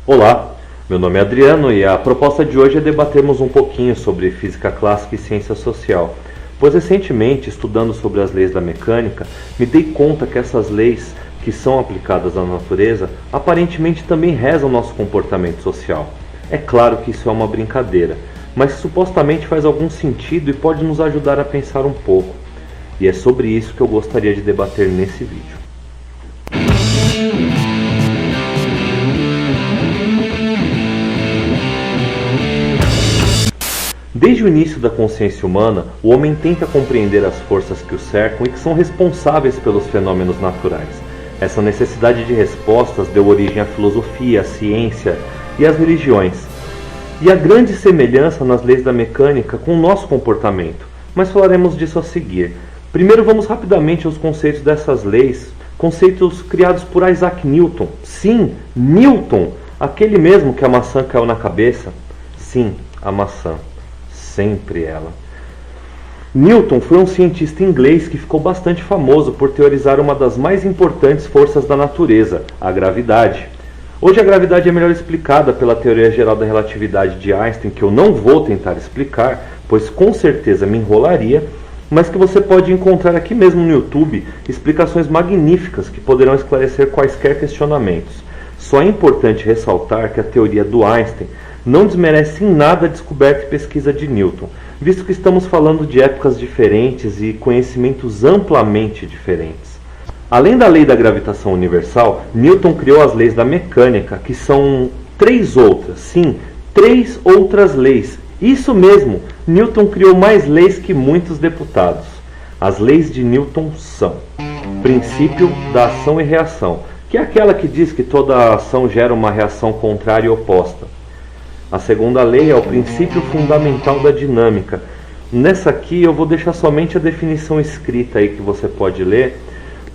Olá, meu nome é Adriano e a proposta de hoje é debatermos um pouquinho sobre física clássica e ciência social, pois recentemente, estudando sobre as leis da mecânica, me dei conta que essas leis que são aplicadas à natureza aparentemente também rezam nosso comportamento social. É claro que isso é uma brincadeira, mas supostamente faz algum sentido e pode nos ajudar a pensar um pouco. E é sobre isso que eu gostaria de debater nesse vídeo. Desde o início da consciência humana, o homem tenta compreender as forças que o cercam e que são responsáveis pelos fenômenos naturais. Essa necessidade de respostas deu origem à filosofia, à ciência e às religiões. E há grande semelhança nas leis da mecânica com o nosso comportamento, mas falaremos disso a seguir. Primeiro vamos rapidamente aos conceitos dessas leis, conceitos criados por Isaac Newton. Sim, Newton, aquele mesmo que a maçã caiu na cabeça. Sim, a maçã. Sempre ela. Newton foi um cientista inglês que ficou bastante famoso por teorizar uma das mais importantes forças da natureza, a gravidade. Hoje a gravidade é melhor explicada pela teoria geral da relatividade de Einstein, que eu não vou tentar explicar, pois com certeza me enrolaria, mas que você pode encontrar aqui mesmo no YouTube explicações magníficas que poderão esclarecer quaisquer questionamentos. Só é importante ressaltar que a teoria do Einstein não desmerece em nada a descoberta e pesquisa de Newton, visto que estamos falando de épocas diferentes e conhecimentos amplamente diferentes. Além da lei da gravitação universal, Newton criou as leis da mecânica, que são três outras, sim, três outras leis. Isso mesmo, Newton criou mais leis que muitos deputados. As leis de Newton são: princípio da ação e reação, que é aquela que diz que toda ação gera uma reação contrária e oposta. A segunda lei é o princípio fundamental da dinâmica. Nessa aqui eu vou deixar somente a definição escrita aí que você pode ler,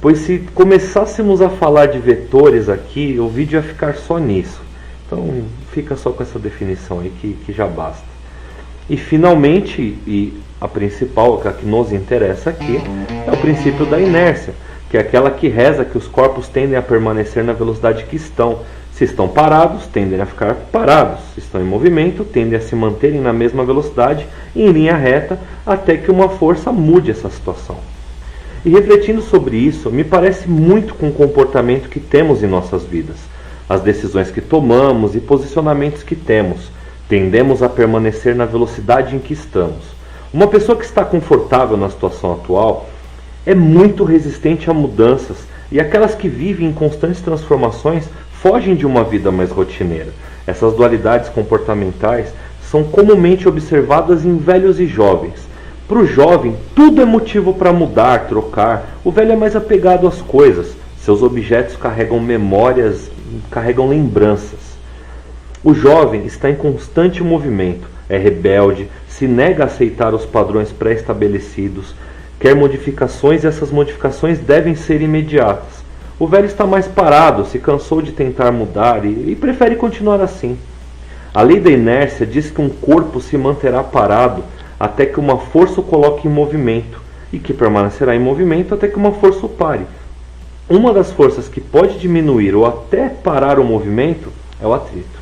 pois se começássemos a falar de vetores aqui, o vídeo ia ficar só nisso. Então fica só com essa definição aí que já basta. E finalmente, e a principal, a que nos interessa aqui, é o princípio da inércia, que é aquela que reza que os corpos tendem a permanecer na velocidade que estão. Se estão parados, tendem a ficar parados. Se estão em movimento, tendem a se manterem na mesma velocidade, em linha reta, até que uma força mude essa situação. E refletindo sobre isso, me parece muito com o comportamento que temos em nossas vidas. As decisões que tomamos e posicionamentos que temos. Tendemos a permanecer na velocidade em que estamos. Uma pessoa que está confortável na situação atual é muito resistente a mudanças, e aquelas que vivem em constantes transformações fogem de uma vida mais rotineira. Essas dualidades comportamentais são comumente observadas em velhos e jovens. Para o jovem, tudo é motivo para mudar, trocar. O velho é mais apegado às coisas. Seus objetos carregam memórias, carregam lembranças. O jovem está em constante movimento, é rebelde, se nega a aceitar os padrões pré-estabelecidos, quer modificações e essas modificações devem ser imediatas. O velho está mais parado, se cansou de tentar mudar e prefere continuar assim. A lei da inércia diz que um corpo se manterá parado até que uma força o coloque em movimento, e que permanecerá em movimento até que uma força o pare. Uma das forças que pode diminuir ou até parar o movimento é o atrito.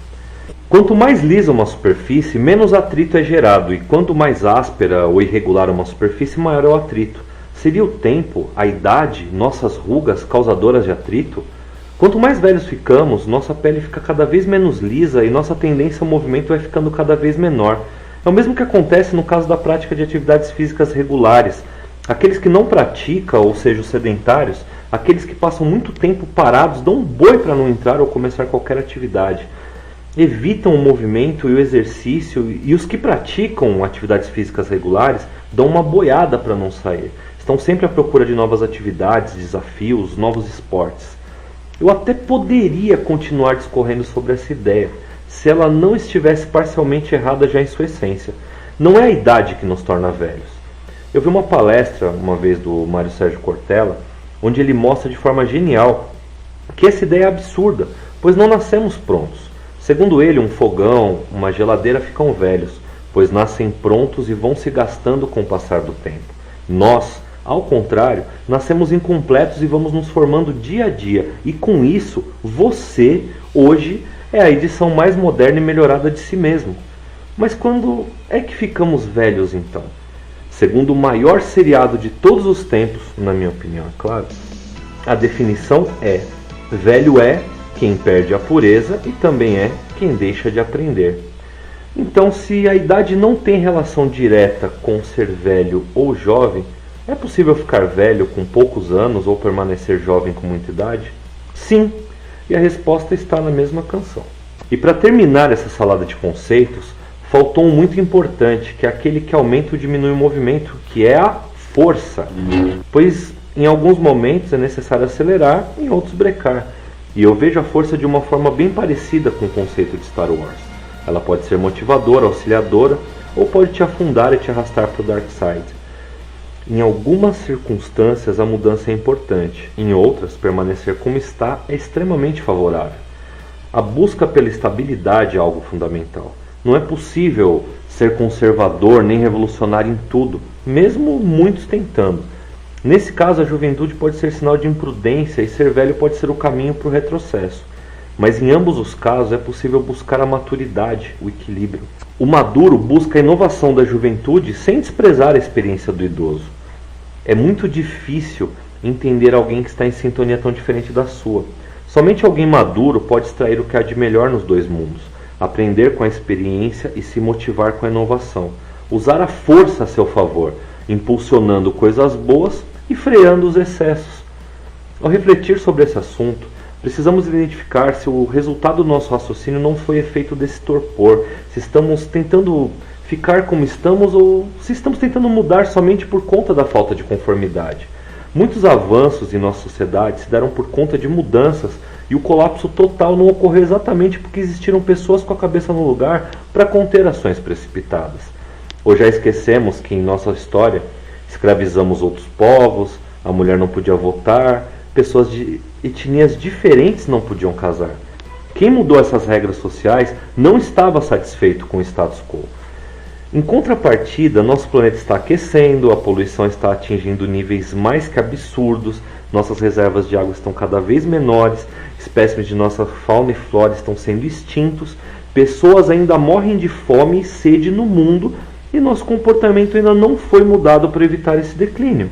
Quanto mais lisa uma superfície, menos atrito é gerado, e quanto mais áspera ou irregular uma superfície, maior é o atrito. Seria o tempo, a idade, nossas rugas causadoras de atrito? Quanto mais velhos ficamos, nossa pele fica cada vez menos lisa e nossa tendência ao movimento vai ficando cada vez menor. É o mesmo que acontece no caso da prática de atividades físicas regulares. Aqueles que não praticam, ou seja, os sedentários, aqueles que passam muito tempo parados, dão um boi para não entrar ou começar qualquer atividade. Evitam o movimento e o exercício, e os que praticam atividades físicas regulares dão uma boiada para não sair. Estão sempre à procura de novas atividades, desafios, novos esportes. Eu até poderia continuar discorrendo sobre essa ideia, se ela não estivesse parcialmente errada já em sua essência. Não é a idade que nos torna velhos. Eu vi uma palestra uma vez do Mário Sérgio Cortella, onde ele mostra de forma genial que essa ideia é absurda, pois não nascemos prontos. Segundo ele, um fogão, uma geladeira ficam velhos, pois nascem prontos e vão se gastando com o passar do tempo. Nós, ao contrário, nascemos incompletos e vamos nos formando dia a dia. E com isso, você, hoje, é a edição mais moderna e melhorada de si mesmo. Mas quando é que ficamos velhos então? Segundo o maior seriado de todos os tempos, na minha opinião, é claro, a definição é: velho é quem perde a pureza e também é quem deixa de aprender. Então, se a idade não tem relação direta com ser velho ou jovem, é possível ficar velho com poucos anos ou permanecer jovem com muita idade? Sim, e a resposta está na mesma canção. E para terminar essa salada de conceitos, faltou um muito importante, que é aquele que aumenta ou diminui o movimento, que é a força. Pois em alguns momentos é necessário acelerar, em outros brecar. E eu vejo a força de uma forma bem parecida com o conceito de Star Wars. Ela pode ser motivadora, auxiliadora, ou pode te afundar e te arrastar para o Dark Side. Em algumas circunstâncias a mudança é importante, em outras permanecer como está é extremamente favorável. A busca pela estabilidade é algo fundamental. Não é possível ser conservador nem revolucionário em tudo, mesmo muitos tentando. Nesse caso, a juventude pode ser sinal de imprudência e ser velho pode ser o caminho para o retrocesso. Mas em ambos os casos é possível buscar a maturidade, o equilíbrio. O maduro busca a inovação da juventude sem desprezar a experiência do idoso. É muito difícil entender alguém que está em sintonia tão diferente da sua. Somente alguém maduro pode extrair o que há de melhor nos dois mundos, aprender com a experiência e se motivar com a inovação. Usar a força a seu favor, impulsionando coisas boas e freando os excessos. Ao refletir sobre esse assunto, precisamos identificar se o resultado do nosso raciocínio não foi efeito desse torpor, se estamos tentando ficar como estamos ou se estamos tentando mudar somente por conta da falta de conformidade. Muitos avanços em nossa sociedade se deram por conta de mudanças e o colapso total não ocorreu exatamente porque existiram pessoas com a cabeça no lugar para conter ações precipitadas. Ou já esquecemos que em nossa história escravizamos outros povos, a mulher não podia votar, pessoas de etnias diferentes não podiam casar. Quem mudou essas regras sociais não estava satisfeito com o status quo. Em contrapartida, nosso planeta está aquecendo, a poluição está atingindo níveis mais que absurdos, nossas reservas de água estão cada vez menores, espécimes de nossa fauna e flora estão sendo extintos, pessoas ainda morrem de fome e sede no mundo e nosso comportamento ainda não foi mudado para evitar esse declínio.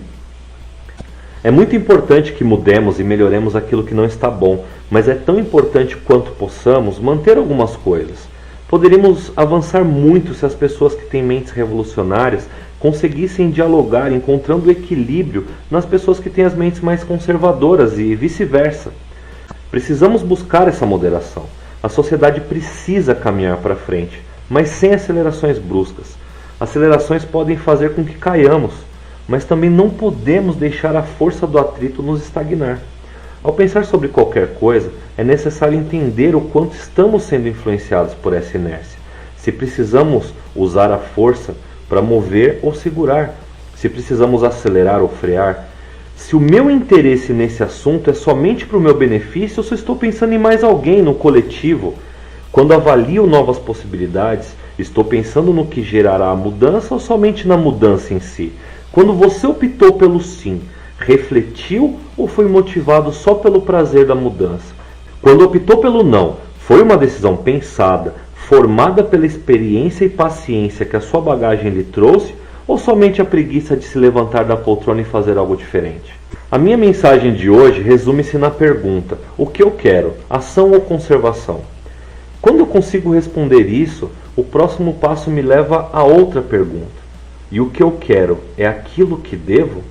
É muito importante que mudemos e melhoremos aquilo que não está bom, mas é tão importante quanto possamos manter algumas coisas. Poderíamos avançar muito se as pessoas que têm mentes revolucionárias conseguissem dialogar encontrando equilíbrio nas pessoas que têm as mentes mais conservadoras e vice-versa. Precisamos buscar essa moderação. A sociedade precisa caminhar para frente, mas sem acelerações bruscas. Acelerações podem fazer com que caiamos, mas também não podemos deixar a força do atrito nos estagnar. Ao pensar sobre qualquer coisa, é necessário entender o quanto estamos sendo influenciados por essa inércia. Se precisamos usar a força para mover ou segurar, se precisamos acelerar ou frear, se o meu interesse nesse assunto é somente para o meu benefício ou se eu estou pensando em mais alguém, no coletivo. Quando avalio novas possibilidades, estou pensando no que gerará a mudança ou somente na mudança em si? Quando você optou pelo sim, refletiu ou foi motivado só pelo prazer da mudança? Quando optou pelo não, foi uma decisão pensada, formada pela experiência e paciência que a sua bagagem lhe trouxe, ou somente a preguiça de se levantar da poltrona e fazer algo diferente? A minha mensagem de hoje resume-se na pergunta: o que eu quero, ação ou conservação? Quando eu consigo responder isso, o próximo passo me leva a outra pergunta: e o que eu quero é aquilo que devo?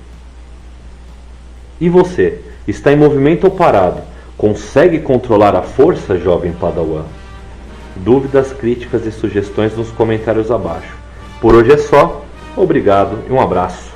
E você, está em movimento ou parado? Consegue controlar a força, jovem Padawan? Dúvidas, críticas e sugestões nos comentários abaixo. Por hoje é só. Obrigado e um abraço.